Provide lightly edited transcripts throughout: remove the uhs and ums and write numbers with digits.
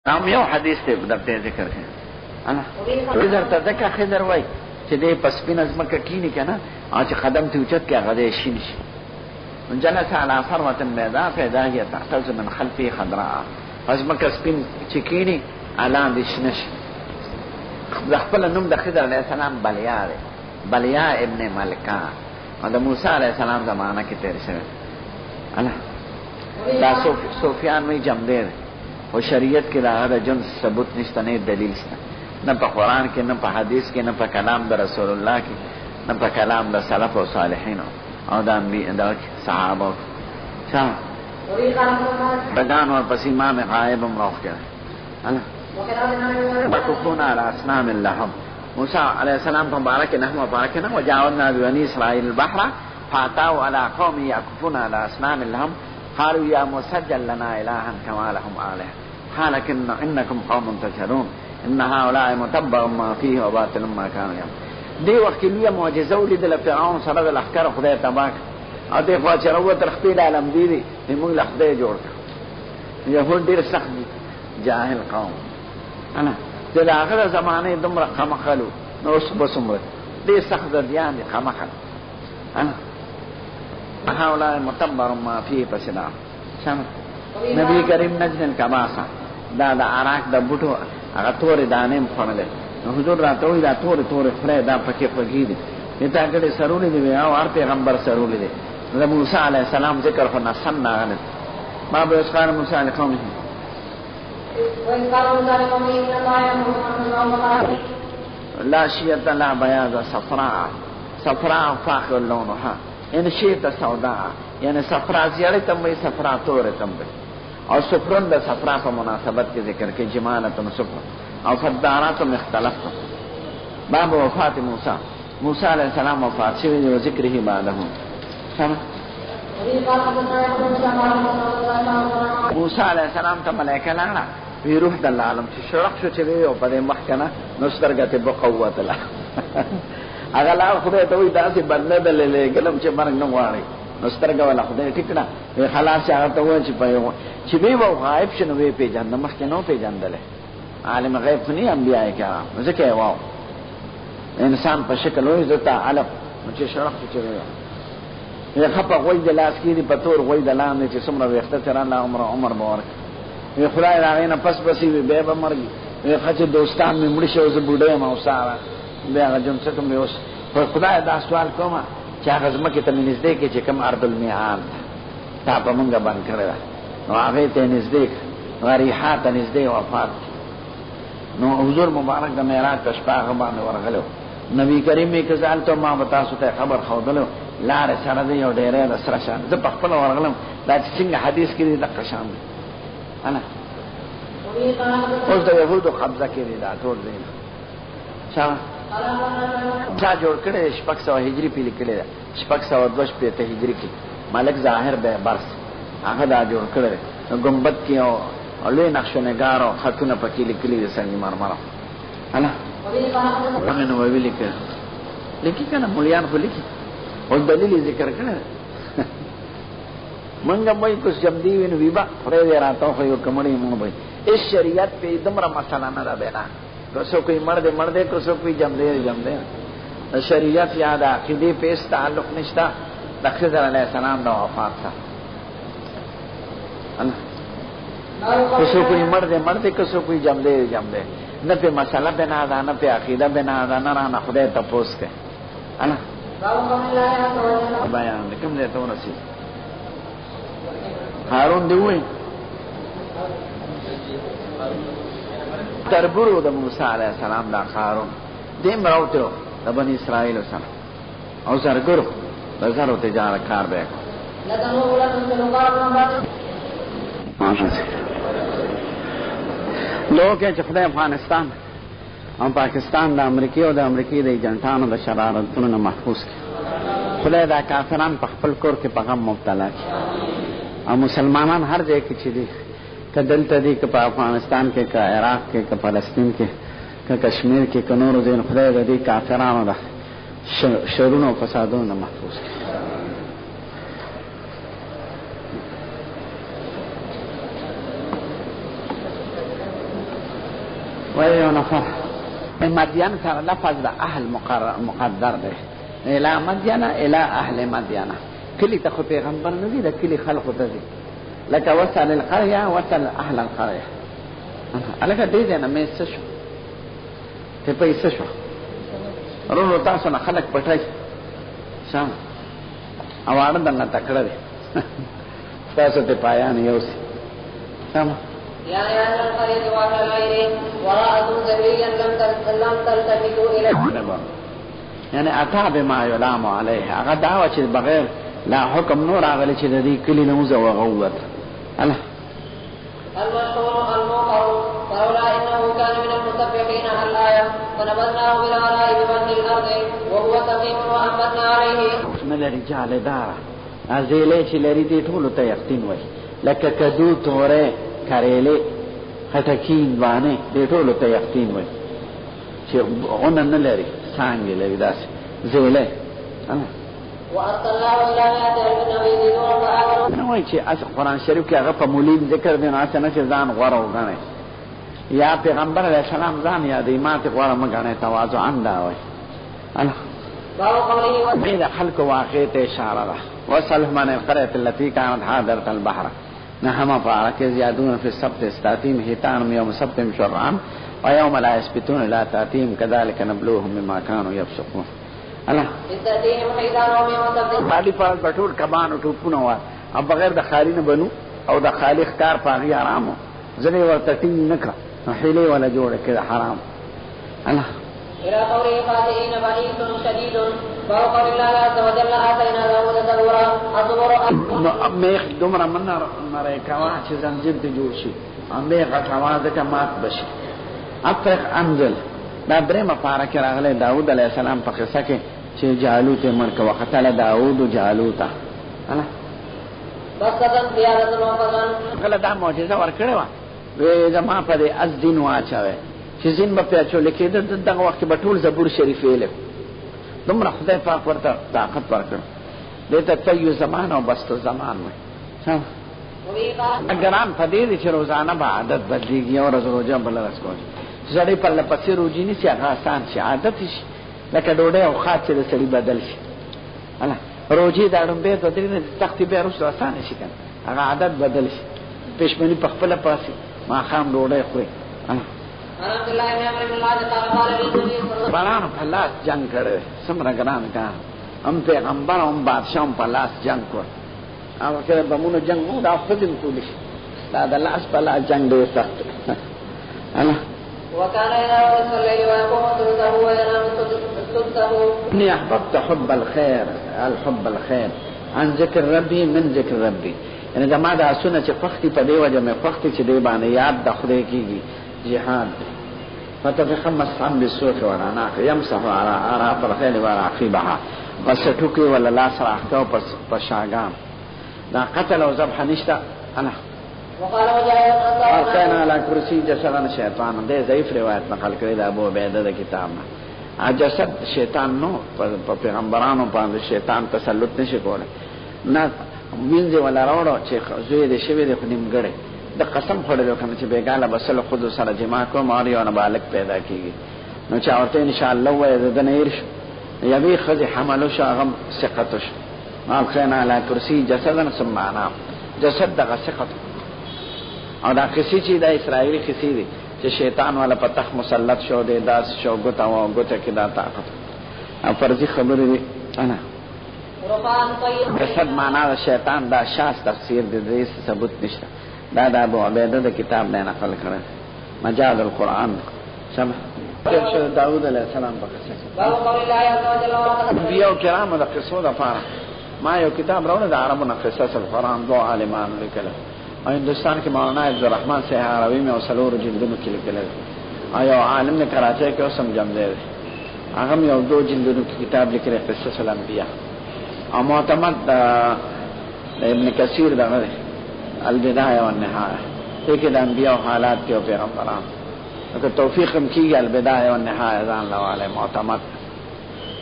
نام یو حدیث ته دغه ذکر کړي انا خضر ته دغه خضر وای چې دې پسپین از مکه کینی کنه او چې قدم ته اوچت کې هغه دې شین شي جلس على فروه بيضاء فاذا هي تحتز من خلفه خضراء از مکه سپین چې کینی اعلان دې شنش د خپل نوم د خضر علیه السلام بلیا ابن ملکا او د موسی علیه السلام زمانہ کې تیر شوی انا دا سفیان وی جمدیر او شریعت کې دا جن ثبوت نشته نه دلیل شته نه په قران کې نه په حدیث کې نه په کلام د رسول الله کې نه په کلام د سلف او صالحین او د انبیاء د صحابه چا بدان اور پس امام غائب امروخ کړه انا وقفونا على اصنام اللحم موسی علیہ السلام مبارک نه مبارک نه وجاوزنا بني اسرائيل البحر فاتوا على قوم يقفون على اصنام اللحم قالوا يا مسجل لنا إلها كما لهم آلهة قال إنكم قوم تجهلون إن هؤلاء متبر ما فيه وباطل ما كانوا يعملون دی وخت لویه معجزه ولیدله فرعون سره د لښکر خدای تباک او دی خوا چې راووت خپل عالم دی موږ له خدای جوړ کړ یهود ډېر سخت دي جاهل قوم انا د هغه زمانه دومره خمخلو نو اوس به څومره ډېر سخت دیان دي خمخل انا هؤلاء متبر ما فيه پسدا سم نبی کریم نجن کباسا دا عراق د بوټو هغه تور دانې مخونه حضور راته دا تور خره دا پکې پګی دي دا کله سرولې دی او هر پیغمبر سرولې دی د موسی علی السلام ذکر خو نسن ناغله ما به اسقال موسی علی قومه لا شیت لا بیاض صفراء فاخر لونها ان شیت سودا یعنی صفرا زیاده تم وی صفرا تور تم او صفرن د صفرا په مناسبت کې ذکر کې جمالت صفر او فدارات مختلف باب وفات موسی علیہ السلام وفات شوی او ذکره بعده سم موسی علیہ السلام ته ملائکه لاړه وی روح د عالم چې شرق شو چې وی او په مخکنه نو سترګته په قوت لا هغه لا خدای ته وی داسې بدله دلې کلم چې مرګ نه غواړي نو سترګه ولا خدای ټیکړه وی خلاص هغه ته و چې په چې وی و غایب شنو وی پیژند مخکې نو پیژندل عالم غیب خنی انبیاء کرام ځکه واو انسان په شکل وې زته علم چې شرح چې وی خپه غوي د لاس کې په تور غوي د لاندې چې څومره وخت تر الله عمر مبارک وی خدای راغی نه پس پسې وی به مرګي وی خچ دوستان مې مړ شو زه بوډه ما وساره بیا جون څه کوم اوس په خدای دا سوال کوم چې هغه زمکه ته نږدې کې چې کوم ارض المیعاد تا په مونږه باندې کړل نو هغه ته نږدې غریحات نږدې وفات نو حضور مبارک د معراج په شپه باندې ورغلو نبی کریم یې کزال ته ما وتا سوته خبر خودلو لار سره دی یو ډېرې د سره شان زه په خپل ورغلم دا څنګه حدیث کې د قشان انا اوس د یهودو قبضه کې دا ټول دی چا جوړ کړي شپږ سوه هجری په لیکلې ده شپږ سوه دوه شپېته هجری کې ملک ظاهر به برس هغه دا جوړ کړی ګمبد کې او لوی نقش نگار او خطونه پکې لیکلي دي سنگ مرمر انا هغه نو ویل لیکي کنه مليان خو لیکي او دلیل ذکر کړه منګه مې کوس جم دی ویني ویبا پرې راته خو یو کمړې مونږ به اس شریعت په دمره مسله نه را بینا کسو کوئی مرد کسو کوئی جم دے شریعت یاد عقیدی پیس تعلق نشتا د خضر علیہ السلام دا وفات تھا کسو کوئی مرد کسو کوئی جم دے نہ پہ مسئلہ بنا دا نہ پہ عقیدہ بنا دا نہ رانا خدای تپوس کے انا بیان کم دے تو نسی هارون دی وای تربرو د موسی علیہ السلام دا هارون دیم راوته د بنی اسرائیل سره او زرګرو د زرو تجارت کار به لوګه چې خدای افغانستان او پاکستان د امریکای او د امریکای د ایجنټانو د شرارتونو نه محفوظ کړي خدای دا کافران په خپل کور کې په غم مبتلا کړي او مسلمانان هر ځای کې چې دي کدلته دي که په افغانستان کې که عراق کې که فلسطین کې که کشمیر کې که نورو ځایونو خدای د دې کافرانو د شرونو او فسادونو نه محفوظ کړي ویو نفر مدین سره لفظ د اهل مقدر دی، الى مدین الى اهل مدین. کلی ته خو پیغمبر نه دی، د کلی خلقو ته دی، لکه وصل القريه وصل اهل القريه. الکه دې نه مې څه شو ته پیسې شو ورونو تاسو نه خلق پټای شام اواړه دنه تکړه دي تاسو ته پایان یو سي سم يا أهل القرية وأهل العير وراءكم ذريا لم تلتفتوا إليه. يعني أتى بما يلام عليه، هغه دعوه چې بغیر لا حکم نور هغه چې د دې کلی نوزه وغوت. الله المشهور الموقر فلولا إنه كان من المسبحين الآية فنبذناه بالعراء ببطن الأرض وهو سقيم وأنبتنا عليه. من الرجال دار ازیله چې لري دې ټول ته یقین وای، لکه کدو توره کریله خټکین باندې دې ټول ته یقین وای چې اون نه لري څنګه لري داس زیله. وارسلناه الى مئة الف نبي نورا فآمنوا. نو وای چې اس قرآن شریف کې هغه په مولین ذکر دی، نه چې ځان غوړه وګڼي یا پیغمبر علیه السلام ځان یا د ایمان ته غوړه مګڼي، تواضع انده وای. الله باب قوله وسيد خلق واقعه اشاره ده. وصل من القريه التي كانت حاضره البحر نحما فارك زيادون في السبت استاتيم هيتان يوم سبت شرعا ويوم لا يسبتون لا تاتيم كذلك نبلوهم مما كانوا يفسقون. الله استاتيهم هيتان يوم سبت خالي فال بټول کبان او ټوپونه وا او بغیر د خالینه بنو او د خالق کار پاغي آرامو ځنه ورته ټینګ نکړه حیله ولا جوړ کړه حرام. الله إلى قوله خاطئين بعيد شديد فوق الله عز وجل آتينا داود زبورا الزبور میخ دومره من نره کوا چې زنجیر ته جوړ شي میخ کوا ځکه مات بشي. افرق انزل دا درېمه پاره کې راغلی داود علیه السلام په قصه کې چې جالوت یې مړ کړ وقتل داود جالوته. بسطن زیادة وفضل کله دا معجزه ورکړې وه وی زما په دې از دین واچوي چې زین به پې اچولی کېده دغه وخت کې به ټول زبور شریف ویلی دومره خدای پاک ورته طاقت ورکړ. دې ته طی زمان او بسط زمان وایي. ګران په دې دی چې روزانه به عادت بدلېږي، یو ورځ روژه بله ورځ کوي سړی پرله پسې روجې نیسي هغه اسان شي عادت شي لکه ډوډۍ او خاد چې د سړي بدل شي. روجې دا ډومبې دوه درې نه سختې بیا وروسته اسانه شي که نه هغه عادت بدل شي. پېشمني په خپله پاسي ماښام ډوډۍ خوري. بارانو په لاس جنگ کړی څومره ګران کار، هم پیغمبر هم بادشاه هم په لاس جنگ کړ. هغه کله بمونو جنگ مو دا خود هم کولی شي، دا د لاس په لاس جنگ ډېر سخت. وكان إذا وصل الليل ويقوم ثلثه وينام ثلثه. إني أحببت حب الخير الحب الخير عن ذكر ربي من ذكر ربي. یعنی زما دا سونه چې خوښتي په دې وجه مې خوښتي چې دې باندې یاد د خدای کېږي جهاد. فتفخم الصعب بالسوق والعناق يمسح على أعراف الخيل وراقبها وستوكي ولا لا سراحته پشاگان. دا قتل او ذبح نشته. انا وقال مجاهد كان على كرسي جسد شیطان. دې ضعیف روایت نقل کړی د ابو عبیده د کتاب نه. جسد شیطان نو په پیغمبرانو باندې شیطان تسلط نشي کولای. نه وینځ ولا راوړو چې زوی دې شوی دې په نیمګړی د قسم خوړلو کنه چې بیګاله بسل خود سره جما کوم او یو نابالغ پیدا کیږي نو چا ورته ان شاء الله وای د نیر یوی خذ حملو شاغم ثقتش ما كان على كرسي جسدا ثم انا جسد دغه ثقت او دا کسی چې د اسرائیلی کسی دی چې شیطان والا پتخ مسلط شو دی داس شو ګوتا او ګوتا کې دا طاقت او فرضی خبره دی. انا جسد معنا د شیطان دا شاس تفسیر دی دې ثبوت نشته. دا د ابو عبیده د کتاب نه نقل کړه مجال القرآن سمع چې داود علیه السلام په قصه باب قول الله عز وجل ولقد بیا کرام د قصو د فار ما یو کتاب راوړل د عربو نه قصص القرآن دو عالمان لیکل او هندستان کې مولانا عبدالرحمن صاحب عربي مې وسلور جلدونو کې لیکل او یو عالم نه کراچۍ کې اوسم جمع دی هغه یو دو جلدونو کې کتاب لیکل قصص الانبیاء او معتمد ابن کثیر دغه البدايه والنهايه کې د انبیاء او حالات کې او پیغمبران اگر توفیق هم کیږي البدايه والنهايه ځان له والے معتمد.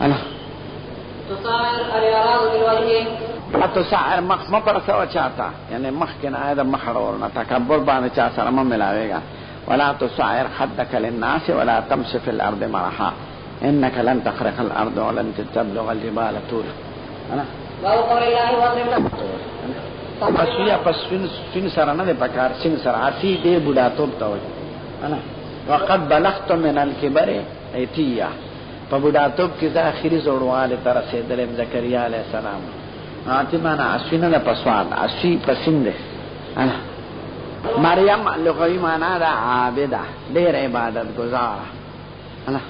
انا تصاعر الاعراض بالوجه تصاعر مخ پر سوا چاته یعنی مخ کې نه اېدا مخړ ورنه تکبر باندې چا سره مې ملاويږي ولا تصعر خدك للناس ولا تمشي في الارض مرحا انك لن تخرق الارض ولن تبلغ الجبال طولا. انا باب قول الله واضرب لهم اسیا پس فين سره نه پکار سین سره اسی دې بوډا توپ تا وای انا وقد بلغت من الكبر ایتیا په بوډا توپ کې ځا اخیری زوړواله تر رسیدل زکریا علیہ السلام اته معنا اسینه نه پسواد اسی پسند انا مریم لغوی معنا دا عابده ډېر عبادت گزار انا